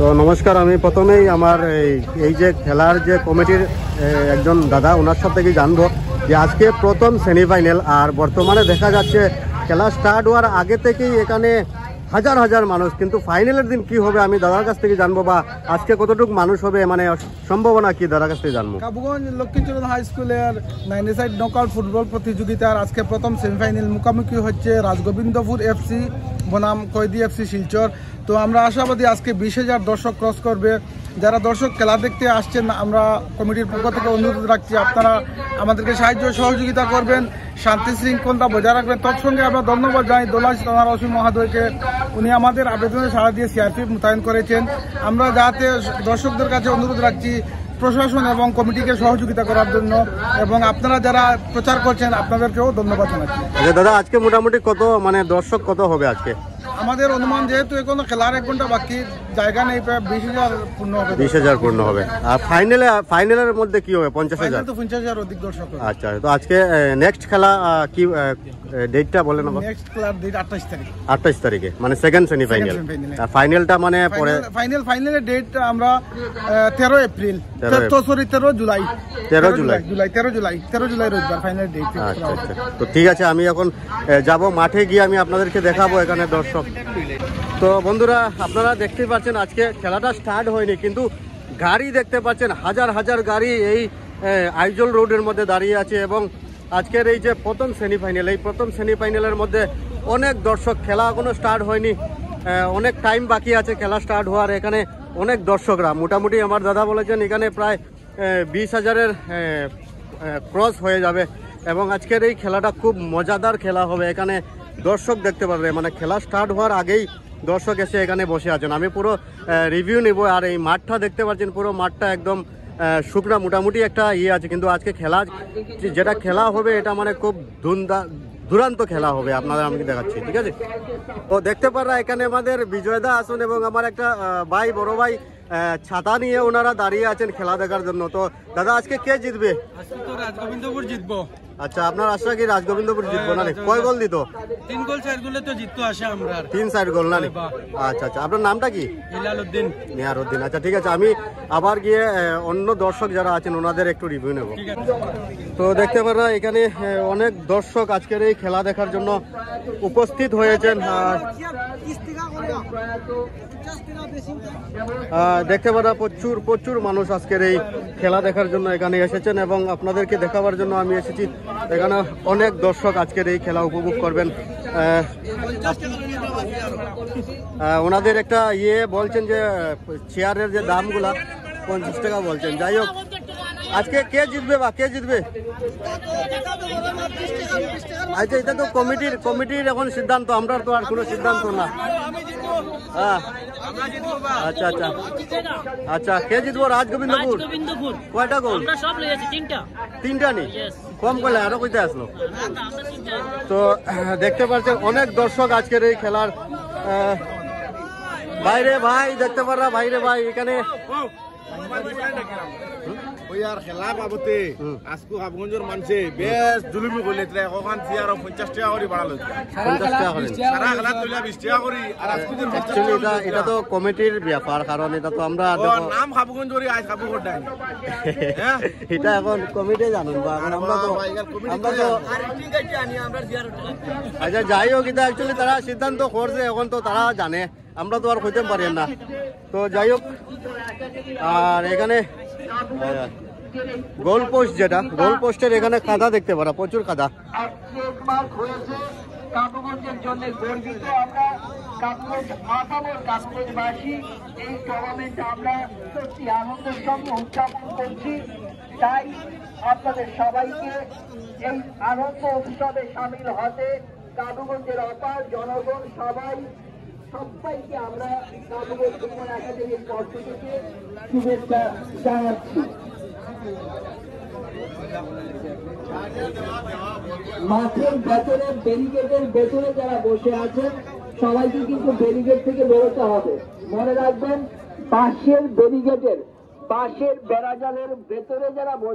তো নমস্কার, আমি প্রথমেই আমার এই যে খেলার যে কমিটির একজন দাদা, ওনার সাথে থেকে জানবো যে আজকে প্রথম সেমিফাইনাল, আর বর্তমানে দেখা যাচ্ছে খেলা স্টার্ট হওয়ার আগে থেকেই এখানে হাজার হাজার মানুষ, কিন্তু ফাইনালের দিন কি হবে আমি দাদার কাছ থেকে জানবো, বা আজকে কতটুকু মানুষ হবে, মানে সম্ভাবনা কি দাদার কাছ থেকে জানবো। কাবুগঞ্জ লক্ষ্মীচরণ হাই স্কুলের 9 নকআউট ফুটবল প্রতিযোগিতার আজকে প্রথম সেমিফাইনাল মুখোমুখি হচ্ছে রাজগোবিন্দপুর এফসি বনাম কয়েদি এফসি শিলচর। তো আমরা আশাবাদী আজকে 20,000 দর্শক ক্রস করবে। যারা দর্শক খেলা দেখতে আসছেন, আমরা কমিটির পক্ষ থেকে অনুরোধ রাখছি আপনারা আমাদেরকে সাহায্য সহযোগিতা করবেন, শান্তি শৃঙ্খলতা বজায় রাখবেন। তৎসঙ্গে আমরা ধন্যবাদ জানাই দোলাশ থানার ওসি মহোদয়কে, উনি আমাদের আবেদনে সাড়া দিয়ে সিআরপিএফ মোতায়েন করেছেন। আমরা যাতে দর্শকদের কাছে অনুরোধ রাখছি প্রশাসন এবং কমিটিকে সহযোগিতা করার জন্য, এবং আপনারা যারা প্রচার করছেন আপনাদেরকেও ধন্যবাদ জানাচ্ছি। দাদা আজকে মোটামুটি কত মানে দর্শক কত হবে আজকে? আমাদের অনুমান যেহেতু এখনো খেলার 1 ঘন্টা বাকি, জায়গা নেই, প্রায় 20,000 পূর্ণ হবে। 20,000 পূর্ণ হবে। আর ফাইনালের মধ্যে কি হবে? 50,000 তো 50,000 অধিক দর্শক হবে। আচ্ছা, তো আজকে নেক্সট খেলা কি ডেটটা বলেন? নেক্সট খেলার ডেট 28 তারিখ। 28 তারিখে মানে সেকেন্ড সেমিফাইনাল। ফাইনালটা মানে পরে ফাইনালের ডেট আমরা 13 এপ্রিল, সরি 13 জুলাই 13 জুলাই রোববার ফাইনাল ডেট। আচ্ছা, তো ঠিক আছে, আমি এখন যাব মাঠে গিয়ে আমি আপনাদেরকে দেখাবো এখানে দর্শক। তো বন্ধুরা, আপনারা দেখতেই পাচ্ছেন আজকে খেলাটা স্টার্ট হয়নি, কিন্তু গাড়ি দেখতে পাচ্ছেন, হাজার হাজার গাড়ি এই আইজল রোডের মধ্যে দাঁড়িয়ে আছে। এবং আজকের এই যে প্রথম সেমিফাইনাল, এই প্রথম সেমিফাইনালের মধ্যে অনেক দর্শক, খেলা এখনো স্টার্ট হয়নি, অনেক টাইম বাকি আছে খেলা স্টার্ট হওয়ার। এখানে অনেক দর্শকরা, মোটামুটি আমার দাদা বলেছেন এখানে প্রায় 20,000-এর ক্রস হয়ে যাবে। এবং আজকের এই খেলাটা খুব মজাদার খেলা হবে। এখানে দর্শক দেখতে পারবে, মানে খেলা স্টার্ট হওয়ার আগেই দর্শক এসে এখানে বসে আছেন। আমি পুরো রিভিউ নিব। আর এই মাঠটা দেখতে পাচ্ছেন, পুরো মাঠটা একদম শুকনা, মোটামুটি একটা ইয়ে আছে। কিন্তু আজকে খেলা যেটা খেলা হবে এটা মানে খুব দুরান্ত খেলা হবে, আপনাদের আমি দেখাচ্ছি, ঠিক আছে? তো দেখতে পারা এখানে আমাদের বিজয়দা আসুন এবং আমার একটা ভাই, বড় ভাই, ছাতা নিয়ে ওনারা দাঁড়িয়ে আছেন খেলা দেখার জন্য। তো দাদা আজকে কে জিতবে? রাজগোবিন্দপুর জিতবো। আচ্ছা, আপনার আশা কি রাজগোবিন্দপুর জিতবো না? কয় গোল দিত? 3 গোল 4 গোলে তো জিততো আসে আমরা। 3-4 গোল না? আচ্ছা আচ্ছা, আপনার নামটা কি? নিয়ারউদ্দিন। আচ্ছা ঠিক আছে, আমি আবার গিয়ে অন্য দর্শক যারা আছেন ওনাদের একটু রিভিউ নেব। তো দেখতে পারা এখানে অনেক দর্শক আজকের এই খেলা দেখার জন্য উপস্থিত হয়েছেন। দেখতে পারা প্রচুর মানুষ আজকের এই খেলা দেখার জন্য এখানে এসেছেন, এবং আপনাদেরকে দেখাবার জন্য আমি এসেছি। এখানে অনেক দর্শক আজকের এই খেলা উপভোগ করবেন। ওনাদের একটা ইয়ে বলছেন যে চেয়ারের যে দামগুলা 50 টাকা বলছেন। যাই হোক, আজকে কে জিতবে বা কে জিতবে? আচ্ছা, এটা তো কমিটির এখন সিদ্ধান্ত, আমরা তো আর কোনো সিদ্ধান্ত না। হ্যাঁ, আচ্ছা আচ্ছা আচ্ছা, কে জিতবো? রাজগোবিন্দপুর। কয়টা গোল? 3টা নি? কম করলে আরো কইতে আসলো। তো দেখতে পাচ্ছেন অনেক দর্শক আজকের এই খেলার বাইরে। ভাই দেখতে পারা বাইরে, ভাই এখানে খেলা বাবতে আজকে হাবগঞ্জের মানুষে বেশ জুলুমি করলে এখন চেয়ার 50 টাকা করে বাড়ালো। 50 টাকা করে সারা খেলা তুলে 20 টাকা করে। আর আজকে এটা তো কমিটির ব্যাপার, কারণ এটা তো আমরা নাম হাবগঞ্জ করে আজ হাবগঞ্জ ডাই এটা এখন কমিটি জানুন বা আমরা তো আচ্ছা, যাই হোক, এটা অ্যাকচুয়ালি তারা সিদ্ধান্ত করছে, এখন তো তারা জানে, আমরা তো আর হইতে পারি না। তো যাই হোক, আর এখানে গোল পোস্ট, যেটা গোল পোস্টের এখানে কাদা দেখতে পারা, প্রচুর কাদা। কাবুগঞ্জের জন্য গর্বিত আমরা, কাবুগঞ্জ আসামের কাবুগঞ্জবাসী। এই টুর্নামেন্ট আমরা সত্যি আনন্দের সঙ্গে উদযাপন করছি। তাই আপনাদের সবাইকে এই আনন্দ উৎসবে সামিল হতে কাবুগঞ্জের অপার জনগণ সবাইকে আমরা কাবুগঞ্জ ফুটবল একাডেমির পক্ষ থেকে শুভেচ্ছা জানাচ্ছি। মাঠের ভেতরে, ব্যারিকেডের ভেতরে যারা বসে আছেন সবাইকে কিন্তু ব্যারিকেড থেকে বেরোতে হবে। মনে রাখবেন, বাঁশের বেড়াজালের ভেতরে যারা বসে